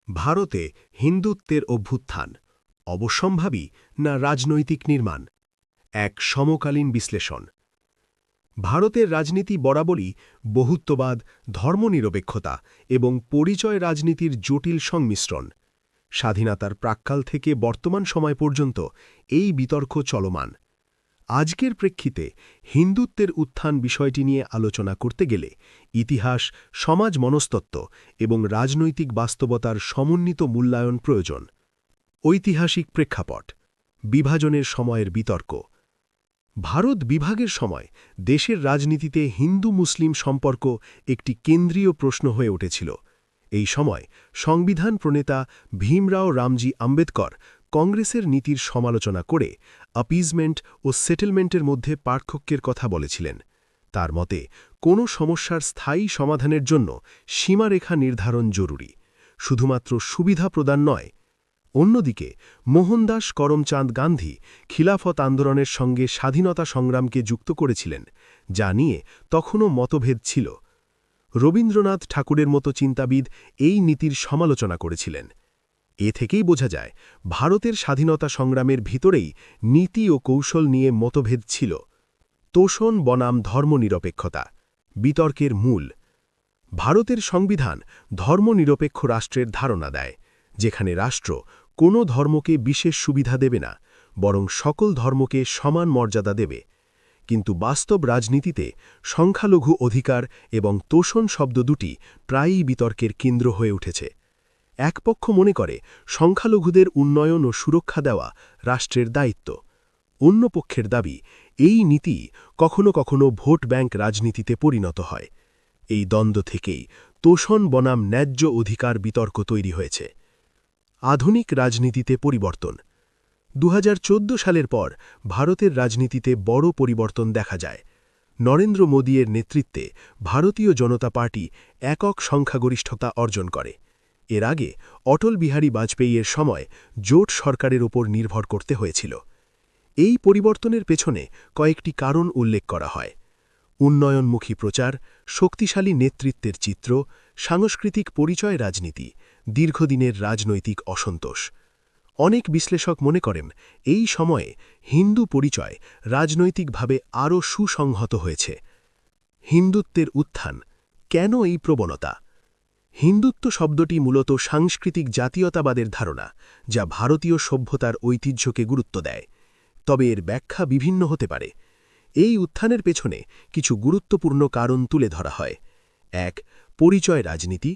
ভারতে হিন্দুত্বের অভ্যুত্থান অবশ্যম্ভাবী না রাজনৈতিক নির্মাণ এক সমকালীন বিশ্লেষণ। ভারতের রাজনীতি বরাবরই বহুত্ববাদ, ধর্মনিরপেক্ষতা এবং পরিচয় রাজনীতির জটিল সংমিশ্রণ। স্বাধীনতার প্রাক্কাল থেকে বর্তমান সময় পর্যন্ত এই বিতর্ক চলমান। আজকের প্রেক্ষিতে হিন্দুত্বের উত্থান বিষয়টি নিয়ে আলোচনা করতে গেলে ইতিহাস, সমাজ মনস্তত্ত্ব এবং রাজনৈতিক বাস্তবতার সমন্বিত মূল্যায়ন প্রয়োজন। ঐতিহাসিক প্রেক্ষাপট, বিভাজনের সময়ের বিতর্ক। ভারত বিভাগের সময় দেশের রাজনীতিতে হিন্দু-মুসলিম সম্পর্ক একটি কেন্দ্রীয় প্রশ্ন হয়ে উঠেছিল। এই সময় সংবিধান প্রণেতা ভীমরাও রামজি আম্বেদকর কংগ্রেসের নীতির সমালোচনা করে অ্যাপিজমেন্ট ও সেটেলমেন্টের মধ্যে পার্থক্যের কথা বলেছিলেন। তার মতে কোনো সমস্যার স্থায়ী সমাধানের জন্য সীমারেখা নির্ধারণ জরুরি, শুধুমাত্র সুবিধা প্রদান নয়। অন্যদিকে মোহনদাস করমচাঁদ গান্ধী খিলাফত আন্দোলনের সঙ্গে স্বাধীনতা সংগ্রামকে যুক্ত করেছিলেন, যা নিয়ে তখনও মতভেদ ছিল। রবীন্দ্রনাথ ঠাকুরের মতো চিন্তাবিদ এই নীতির সমালোচনা করেছিলেন। এ থেকেই বোঝা যায় ভারতের স্বাধীনতা সংগ্রামের ভিতরেই নীতি ও কৌশল নিয়ে মতভেদ ছিল। তোষণ বনাম ধর্মনিরপেক্ষতা, বিতর্কের মূল। ভারতের সংবিধান ধর্মনিরপেক্ষ রাষ্ট্রের ধারণা দেয়, যেখানে রাষ্ট্র কোনো ধর্মকে বিশেষ সুবিধা দেবে না, বরং সকল ধর্মকে সমান মর্যাদা দেবে। কিন্তু বাস্তব রাজনীতিতে সংখ্যালঘু অধিকার এবং তোষণ শব্দ দুটি প্রায়ই বিতর্কের কেন্দ্র হয়ে উঠেছে। এক পক্ষ মনে করে সংখ্যালঘুদের উন্নয়ন ও সুরক্ষা দেওয়া রাষ্ট্রের দায়িত্ব। অন্য পক্ষের দাবি, এই নীতি কখনো কখনো ভোট ব্যাংক রাজনীতিতে পরিণত হয়। এই দ্বন্দ্ব থেকেই তোষণ বনাম ন্যায্য অধিকার বিতর্ক তৈরি হয়েছে। আধুনিক রাজনীতিতে পরিবর্তন। ২০১৪ সালের পর ভারতের রাজনীতিতে বড় পরিবর্তন দেখা যায়। নরেন্দ্র মোদীর নেতৃত্বে ভারতীয় জনতা পার্টি একক সংখ্যাগরিষ্ঠতা অর্জন করে। এর আগে অটল বিহারী বাজপেয়ীর সময় জোট সরকারের ওপর নির্ভর করতে হয়েছিল। এই পরিবর্তনের পেছনে কয়েকটি কারণ উল্লেখ করা হয়: উন্নয়নমুখী প্রচার, শক্তিশালী নেতৃত্বের চিত্র, সাংস্কৃতিক পরিচয় রাজনীতি, দীর্ঘদিনের রাজনৈতিক অসন্তোষ। অনেক বিশ্লেষক মনে করেন এই সময়ে হিন্দু পরিচয় রাজনৈতিকভাবে আরও সুসংহত হয়েছে। হিন্দুত্বের উত্থান, কেন এই প্রবণতা? হিন্দুত্ব শব্দটি মূলত সাংস্কৃতিক জাতীয়তাবাদের ধারণা, যা ভারতীয় সভ্যতার ঐতিহ্যকে গুরুত্ব দেয়। তবে এর ব্যাখ্যা বিভিন্ন হতে পারে। এই উত্থানের পেছনে কিছু গুরুত্বপূর্ণ কারণ তুলে ধরা হয়। ১. পরিচয় রাজনীতি।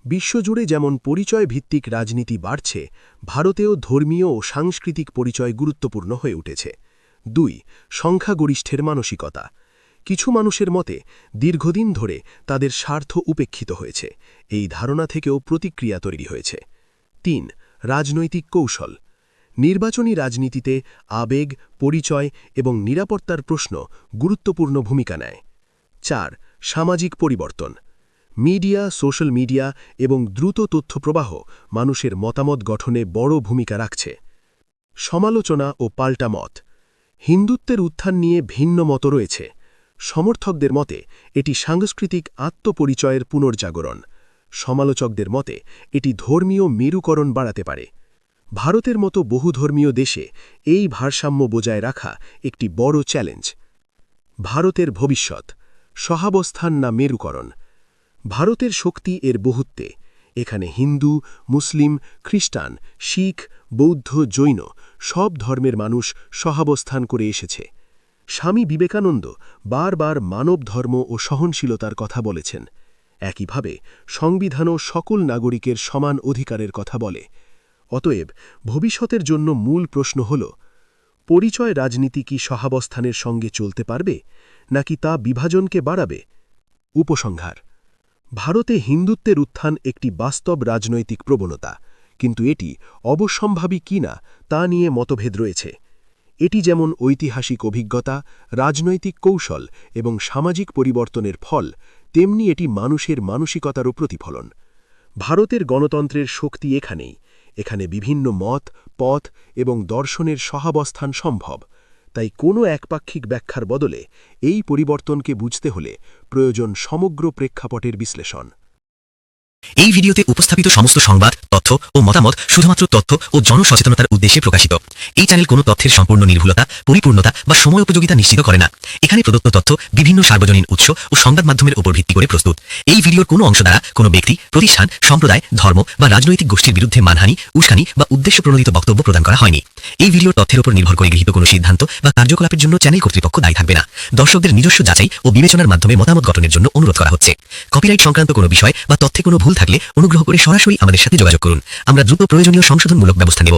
বিশ্বজুড়ে যেমন পরিচয় ভিত্তিক রাজনীতি বাড়ছে, ভারতেও ধর্মীয় ও সাংস্কৃতিক পরিচয় গুরুত্বপূর্ণ হয়ে উঠেছে। ২. সংখ্যাগরিষ্ঠের মানসিকতা। কিছু মানুষের মতে দীর্ঘদিন ধরে তাদের স্বার্থ উপেক্ষিত হয়েছে, এই ধারণা থেকেও প্রতিক্রিয়া তৈরি হয়েছে। ৩. রাজনৈতিক কৌশল। নির্বাচনী রাজনীতিতে আবেগ, পরিচয় এবং নিরাপত্তার প্রশ্ন গুরুত্বপূর্ণ ভূমিকা নেয়। ৪. সামাজিক পরিবর্তন। মিডিয়া, সোশ্যাল মিডিয়া এবং দ্রুত তথ্যপ্রবাহ মানুষের মতামত গঠনে বড় ভূমিকা রাখছে। সমালোচনা ও পাল্টা মত। হিন্দুত্বের উত্থান নিয়ে ভিন্ন মত রয়েছে। সমর্থকদের মতে এটি সাংস্কৃতিক আত্মপরিচয়ের পুনর্জাগরণ। সমালোচকদের মতে এটি ধর্মীয় মেরুকরণ বাড়াতে পারে। ভারতের মতো বহুধর্মীয় দেশে এই ভারসাম্য বজায় রাখা একটি বড় চ্যালেঞ্জ। ভারতের ভবিষ্যৎ, সহাবস্থান না মেরুকরণ। ভারতের শক্তি এর বহুত্বে। এখানে হিন্দু, মুসলিম, খ্রিস্টান, শিখ, বৌদ্ধ, জৈন সব ধর্মের মানুষ সহাবস্থান করে এসেছে। স্বামী বিবেকানন্দ বারবার মানব ধর্ম ও সহনশীলতার কথা বলেছেন। একইভাবে সংবিধানও সকল নাগরিকের সমান অধিকারের কথা বলে। অতএব ভবিষ্যতের জন্য মূল প্রশ্ন হল, পরিচয় রাজনীতি কি সহাবস্থানের সঙ্গে চলতে পারবে, নাকি তা বিভাজনকে বাড়াবে? উপসংহার: ভারতে হিন্দুত্বের উত্থান একটি বাস্তব রাজনৈতিক প্রবণতা, কিন্তু এটি অবশ্যম্ভাবী কিনা তা নিয়ে মতভেদ রয়েছে। এটি যেমন ঐতিহাসিক অভিজ্ঞতা, রাজনৈতিক কৌশল এবং সামাজিক পরিবর্তনের ফল, তেমনি এটি মানুষের মানসিকতারও প্রতিফলন। ভারতের গণতন্ত্রের শক্তি এখানেই। এখানে বিভিন্ন মত, পথ এবং দর্শনের সহাবস্থান সম্ভব। তাই কোনো একপাক্ষিক ব্যাখ্যার বদলে এই পরিবর্তনকে বুঝতে হলে প্রয়োজন সমগ্র প্রেক্ষাপটের বিশ্লেষণ। এই ভিডিওতে উপস্থাপিত সমস্ত সংবাদ, তথ্য ও মতামত শুধুমাত্র তথ্য ও জনসচেতনতার উদ্দেশ্যে প্রকাশিত। এই চ্যানেল কোনো তথ্যের সম্পূর্ণ নির্ভুলতা, পরিপূর্ণতা বা সময় উপযোগিতা নিশ্চিত করে না। এখানে প্রদত্ত তথ্য বিভিন্ন সার্বজনীন উৎস ও সংবাদ মাধ্যমের উপর ভিত্তি করে প্রস্তুত। এই ভিডিওর কোনো অংশ দ্বারা কোনো ব্যক্তি, প্রতিষ্ঠান, সম্প্রদায়, ধর্ম বা রাজনৈতিক গোষ্ঠীর বিরুদ্ধে মানহানি, উস্কানি বা উদ্দেশ্য প্রণোদিত বক্তব্য প্রদান করা হয়নি। এই ভিডিওর তথ্যের উপর নির্ভর করে গৃহীত কোনো সিদ্ধান্ত বা কার্যকলাপের জন্য চ্যানেল কর্তৃপক্ষ দায়ী থাকবে না। দর্শকদের নিজস্ব যাচাই ও বিবেচনার মাধ্যমে মতামত গঠনের জন্য অনুরোধ করা হচ্ছে। কপিরাইট সংক্রান্ত কোনো বিষয় বা তথ্যে কোনো ভুল থাকলে অনুগ্রহ করে সরাসরি আমাদের সাথে যোগাযোগ করুন। আমরা দ্রুত প্রয়োজনীয় সংশোধনমূলক ব্যবস্থা নেব।